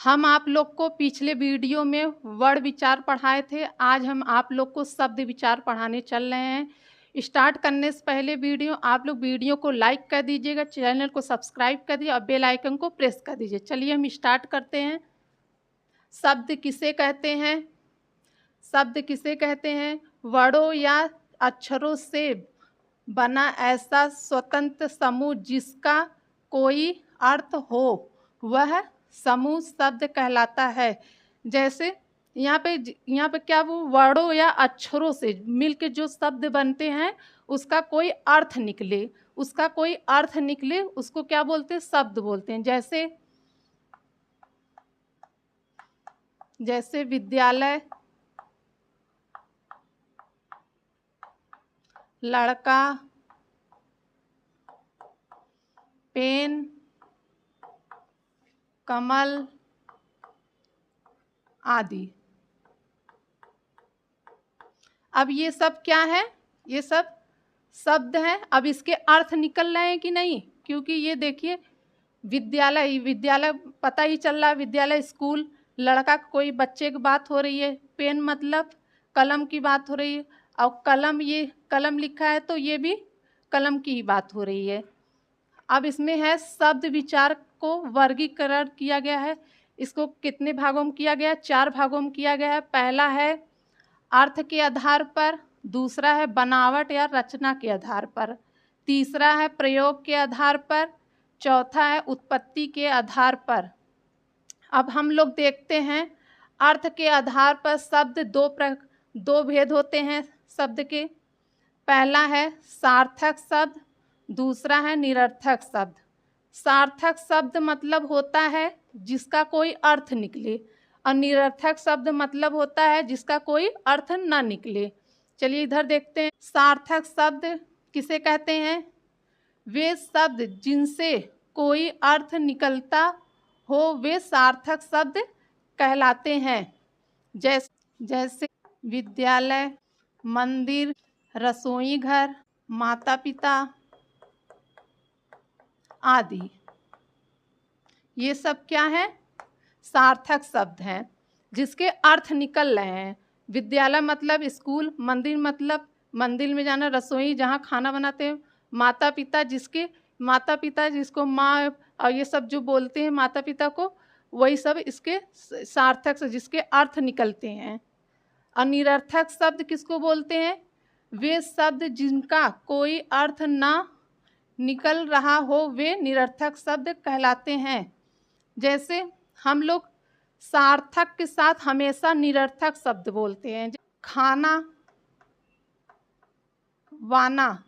हम आप लोग को पिछले वीडियो में वर्ण विचार पढ़ाए थे। आज हम आप लोग को शब्द विचार पढ़ाने चल रहे हैं। स्टार्ट करने से पहले आप लोग वीडियो को लाइक कर दीजिएगा, चैनल को सब्सक्राइब कर दीजिए और बेल आइकन को प्रेस कर दीजिए। चलिए हम स्टार्ट करते हैं। शब्द किसे कहते हैं? शब्द किसे कहते हैं? वर्णों या अक्षरों से बना ऐसा स्वतंत्र समूह जिसका कोई अर्थ हो, वह समूह शब्द कहलाता है। जैसे यहाँ पे क्या, वो वर्णों या अक्षरों से मिलके जो शब्द बनते हैं उसका कोई अर्थ निकले, उसको क्या बोलते हैं? शब्द बोलते हैं। जैसे विद्यालय, लड़का, पेन, कमल आदि। अब ये सब क्या है? ये सब शब्द हैं। अब इसके अर्थ निकल रहे हैं कि नहीं? क्योंकि ये देखिए, विद्यालय पता ही चल रहा है, विद्यालय स्कूल। लड़का कोई बच्चे की बात हो रही है, पेन मतलब कलम की बात हो रही है, और कलम, ये कलम लिखा है तो ये भी कलम की ही बात हो रही है। अब इसमें है शब्द विचार को वर्गीकरण किया गया है। इसको कितने भागों में किया गया है? 4 भागों में किया गया है। पहला है अर्थ के आधार पर, दूसरा है बनावट या रचना के आधार पर, तीसरा है प्रयोग के आधार पर, चौथा है उत्पत्ति के आधार पर। अब हम लोग देखते हैं अर्थ के आधार पर शब्द दो भेद होते हैं शब्द के। पहला है सार्थक शब्द, दूसरा है निरर्थक शब्द। सार्थक शब्द मतलब होता है जिसका कोई अर्थ निकले, और निरर्थक शब्द मतलब होता है जिसका कोई अर्थ ना निकले। चलिए इधर देखते हैं। सार्थक शब्द किसे कहते हैं? वे शब्द जिनसे कोई अर्थ निकलता हो, वे सार्थक शब्द कहलाते हैं। जैसे विद्यालय, मंदिर, रसोई घर, माता पिता आदि। ये सब क्या है? सार्थक शब्द हैं जिसके अर्थ निकल रहे हैं। विद्यालय मतलब स्कूल, मंदिर मतलब मंदिर में जाना, रसोई जहाँ खाना बनाते हैं, माता पिता जिसको माँ और ये सब जो बोलते हैं माता पिता को, वही सब इसके सार्थक से जिसके अर्थ निकलते हैं। और निरर्थक शब्द किसको बोलते हैं? वे शब्द जिनका कोई अर्थ ना निकल रहा हो, वे निरर्थक शब्द कहलाते हैं। जैसे हम लोग सार्थक के साथ हमेशा निरर्थक शब्द बोलते हैं। खाना, वाना।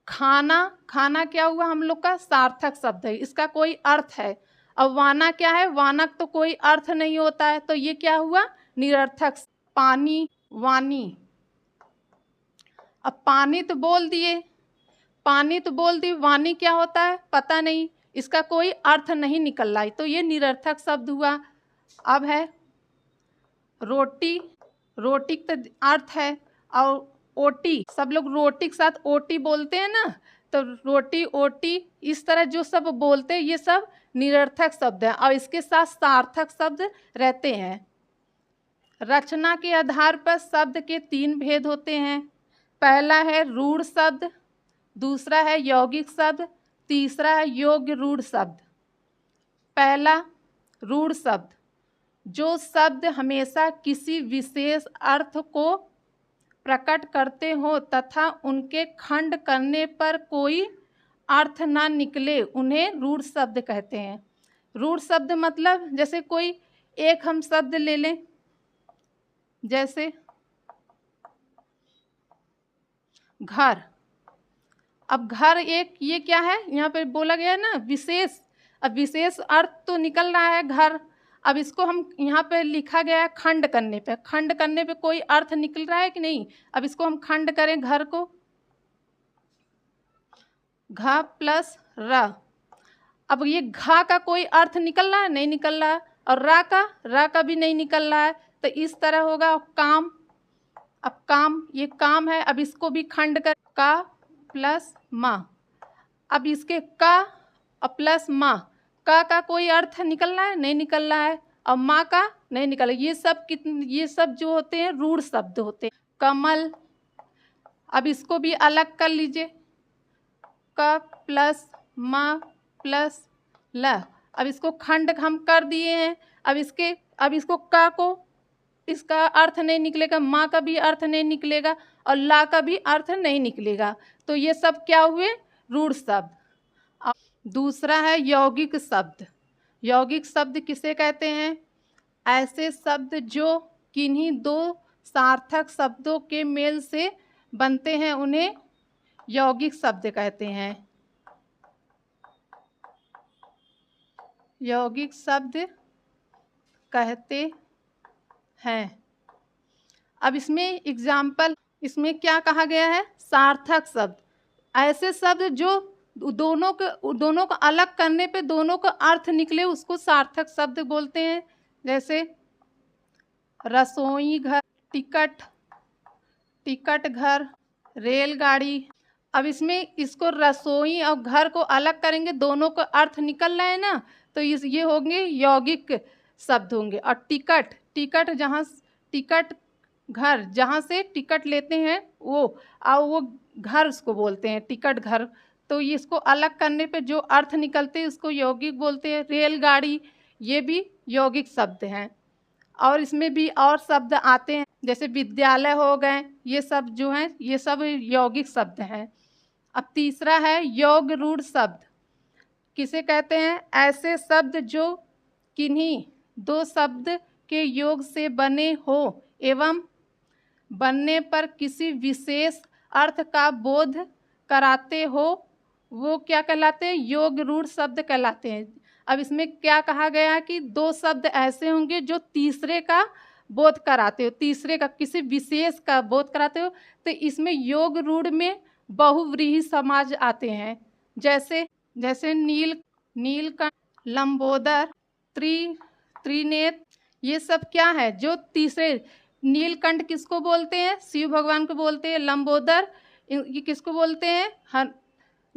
खाना क्या हुआ? हम लोग का सार्थक शब्द है, इसका कोई अर्थ है। अब वाना क्या है? वानक तो कोई अर्थ नहीं होता है, तो ये क्या हुआ? निरर्थक। पानी, वानी। अब पानी तो बोल दिए, वानी क्या होता है पता नहीं, इसका कोई अर्थ नहीं निकल रहा है, तो ये निरर्थक शब्द हुआ। अब है रोटी, रोटी का अर्थ है, और ओटी, सब लोग रोटी के साथ ओटी बोलते हैं ना, तो रोटी, ओटी, इस तरह जो सब बोलते हैं ये सब निरर्थक शब्द हैं, और इसके साथ सार्थक शब्द रहते हैं। रचना के आधार पर शब्द के 3 भेद होते हैं। पहला है रूढ़ शब्द, दूसरा है यौगिक शब्द, तीसरा है योग्य रूढ़ शब्द। पहला रूढ़ शब्द, जो शब्द हमेशा किसी विशेष अर्थ को प्रकट करते हो तथा उनके खंड करने पर कोई अर्थ ना निकले, उन्हें रूढ़ शब्द कहते हैं। रूढ़ शब्द मतलब जैसे कोई एक हम शब्द ले लें, जैसे घर। अब घर एक, ये क्या है? यहाँ पे बोला गया है ना विशेष। अब विशेष अर्थ तो निकल रहा है घर। अब इसको हम यहाँ पे लिखा गया है खंड करने पे, कोई अर्थ निकल रहा है कि नहीं? अब इसको हम खंड करें घर को, घ प्लस र। अब ये घ का कोई अर्थ निकल रहा है? नहीं निकल रहा है। और र का भी नहीं निकल रहा है, तो इस तरह होगा काम। अब काम, ये काम है, अब इसको भी खंड कर, का प्लस मा। अब इसके का प्लस मा, का कोई अर्थ निकल रहा है? नहीं निकल रहा है। और माँ का नहीं निकल रहा। ये सब जो होते हैं रूढ़ शब्द होते हैं। कमल, अब इसको भी अलग कर लीजिए। क प्लस म प्लस ल। अब इसको खंड हम कर दिए हैं। अब इसको क को इसका अर्थ नहीं निकलेगा, माँ का भी अर्थ नहीं निकलेगा और ला का भी अर्थ नहीं निकलेगा। तो ये सब क्या हुए? रूढ़ शब्द। अब दूसरा है यौगिक शब्द। यौगिक शब्द किसे कहते हैं? ऐसे शब्द जो किन्हीं दो सार्थक शब्दों के मेल से बनते हैं उन्हें यौगिक शब्द कहते हैं। यौगिक शब्द कहते हैं। अब इसमें एग्जाम्पल, इसमें क्या कहा गया है? सार्थक शब्द। ऐसे शब्द जो दोनों को अलग करने पे दोनों का अर्थ निकले उसको सार्थक शब्द बोलते हैं। जैसे रसोई घर, टिकट घर, रेलगाड़ी। अब इसमें इसको रसोई और घर को अलग करेंगे, दोनों का अर्थ निकल रहा है ना, तो ये होंगे यौगिक शब्द होंगे। और टिकट घर, जहाँ से टिकट लेते हैं वो घर उसको बोलते हैं टिकट घर। तो इसको अलग करने पे जो अर्थ निकलते हैं उसको यौगिक बोलते हैं। रेलगाड़ी, ये भी यौगिक शब्द हैं। और इसमें भी और शब्द आते हैं, जैसे विद्यालय हो गए, ये सब जो हैं ये सब यौगिक शब्द हैं। अब तीसरा है योग रूढ़ शब्द। किसे कहते हैं? ऐसे शब्द जो किन्हीं दो शब्द के योग से बने हो एवं बनने पर किसी विशेष अर्थ का बोध कराते हो, वो क्या कहलाते हैं? योग रूढ़ शब्द कहलाते हैं। अब इसमें क्या कहा गया कि दो शब्द ऐसे होंगे जो तीसरे का बोध कराते हो, तीसरे का किसी विशेष का बोध कराते हो। तो इसमें योग रूढ़ में बहुव्रीहि समाज आते हैं। जैसे नीलकंठ, लंबोदर, त्रिनेत्र, ये सब क्या है? जो तीसरे, नीलकंठ किसको बोलते हैं? शिव भगवान को बोलते हैं। लंबोदर ये किसको बोलते हैं?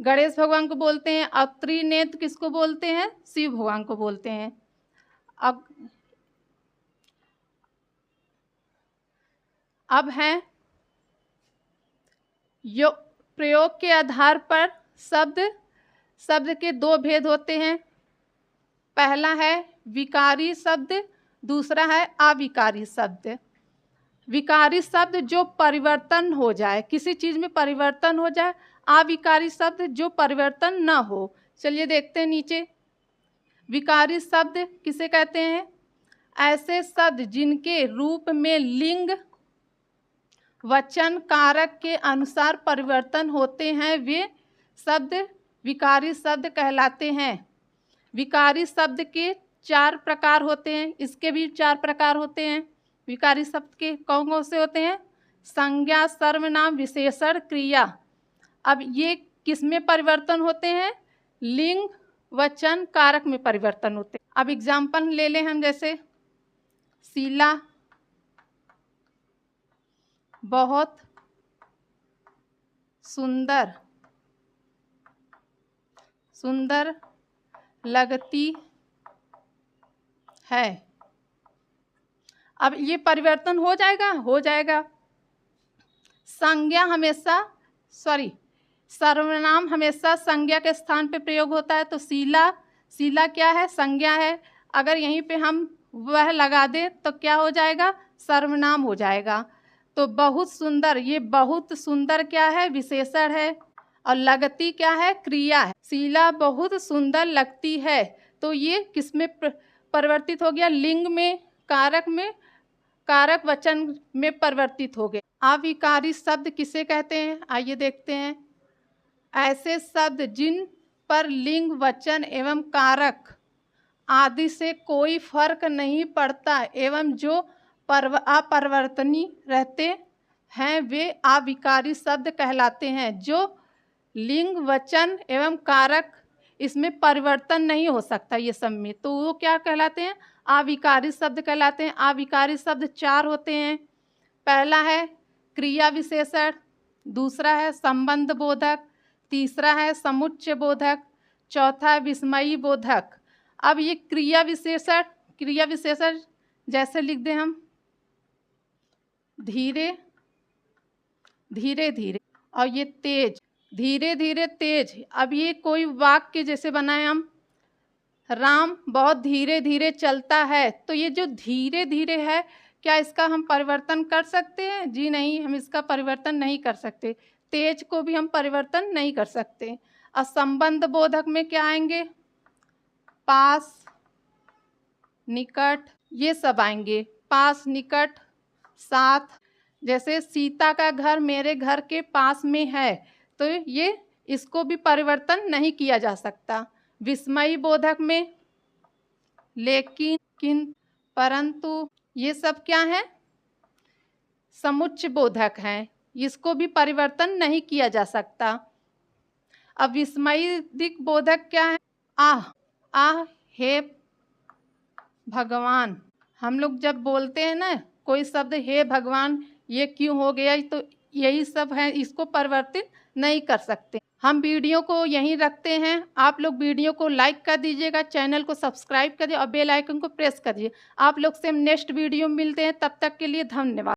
गणेश भगवान को बोलते हैं। और त्रिनेत्र किसको बोलते हैं? शिव भगवान को बोलते हैं। अब हैं प्रयोग के आधार पर शब्द के दो भेद होते हैं। पहला है विकारी शब्द, दूसरा है अविकारी शब्द। विकारी शब्द जो परिवर्तन हो जाए, किसी चीज़ में परिवर्तन हो जाए। अविकारी शब्द जो परिवर्तन न हो। चलिए देखते हैं नीचे। विकारी शब्द किसे कहते हैं? ऐसे शब्द जिनके रूप में लिंग वचन कारक के अनुसार परिवर्तन होते हैं, वे शब्द विकारी शब्द कहलाते हैं। विकारी शब्द के 4 प्रकार होते हैं। इसके भी 4 प्रकार होते हैं। विकारी शब्द के कौन कौन से होते हैं? संज्ञा, सर्वनाम, विशेषण, क्रिया। अब ये किस में परिवर्तन होते हैं? लिंग वचन कारक में परिवर्तन होते हैं। अब एग्जाम्पल ले लें हम, जैसे शीला बहुत सुंदर लगती है। अब ये परिवर्तन हो जाएगा। सर्वनाम हमेशा संज्ञा के स्थान पे प्रयोग होता है। तो शीला क्या है? संज्ञा है। अगर यहीं पे हम वह लगा दें तो क्या हो जाएगा? सर्वनाम हो जाएगा। तो बहुत सुंदर, ये बहुत सुंदर क्या है? विशेषण है। और लगती क्या है? क्रिया है। शीला बहुत सुंदर लगती है, तो ये किस में परिवर्तित हो गया? लिंग में, कारक वचन में परिवर्तित हो गए। अविकारी शब्द किसे कहते हैं? आइए देखते हैं। ऐसे शब्द जिन पर लिंग वचन एवं कारक आदि से कोई फर्क नहीं पड़ता एवं जो अपरिवर्तनीय रहते हैं, वे अविकारी शब्द कहलाते हैं। जो लिंग वचन एवं कारक इसमें परिवर्तन नहीं हो सकता ये सब में, तो वो क्या कहलाते हैं? अविकारी शब्द कहलाते हैं। अविकारी शब्द 4 होते हैं। पहला है क्रिया विशेषण, दूसरा है संबंध बोधक, तीसरा है समुच्चय बोधक, चौथा है विस्मयी बोधक। अब ये क्रिया विशेषण जैसे लिख दें हम धीरे धीरे धीरे, और ये तेज, धीरे धीरे तेज। अब ये कोई वाक्य जैसे बनाए हम, राम बहुत धीरे धीरे चलता है, तो ये जो धीरे धीरे है, क्या इसका हम परिवर्तन कर सकते हैं? जी नहीं, हम इसका परिवर्तन नहीं कर सकते। तेज को भी हम परिवर्तन नहीं कर सकते। और संबंध बोधक में क्या आएंगे? पास, निकट, ये सब आएंगे। पास, निकट, साथ। जैसे सीता का घर मेरे घर के पास में है, तो ये इसको भी परिवर्तन नहीं किया जा सकता। विस्मयी बोधक में लेकिन, किंतु, परंतु, ये सब क्या है? समुच्चय बोधक हैं, इसको भी परिवर्तन नहीं किया जा सकता। अब विस्मयिक बोधक क्या है? आह, आह हे भगवान। हम लोग जब बोलते हैं ना कोई शब्द, हे भगवान ये क्यों हो गया, तो यही सब है, इसको परिवर्तित नहीं कर सकते। हम वीडियो को यहीं रखते हैं। आप लोग वीडियो को लाइक कर दीजिएगा, चैनल को सब्सक्राइब कर दीजिए और बेल आइकन को प्रेस कर दीजिए। आप लोग से हम नेक्स्ट वीडियो में मिलते हैं, तब तक के लिए धन्यवाद।